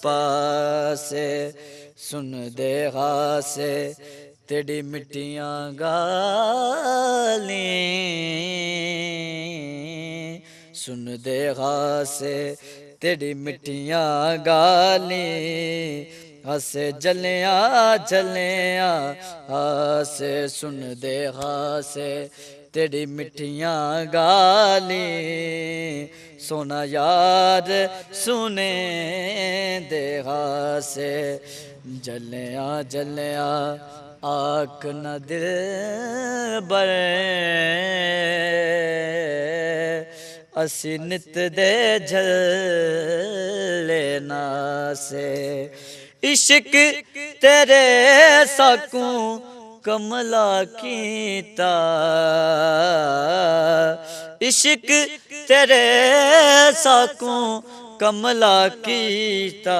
पासे सुन दे हासे तेरी मिट्टियां गाली सुन दे हासे तेरी मिट्टियां गाली हसे जलिया जलिया हासे सुन दे हासे तेरी मिट्टियां गाली सोना यार सुने दे हासे जलिया जलिया आक न दिल बर असी नित दे झलेना से इश्क तेरे साकू कमला कीता इश्क तेरे साकू कमला कीता।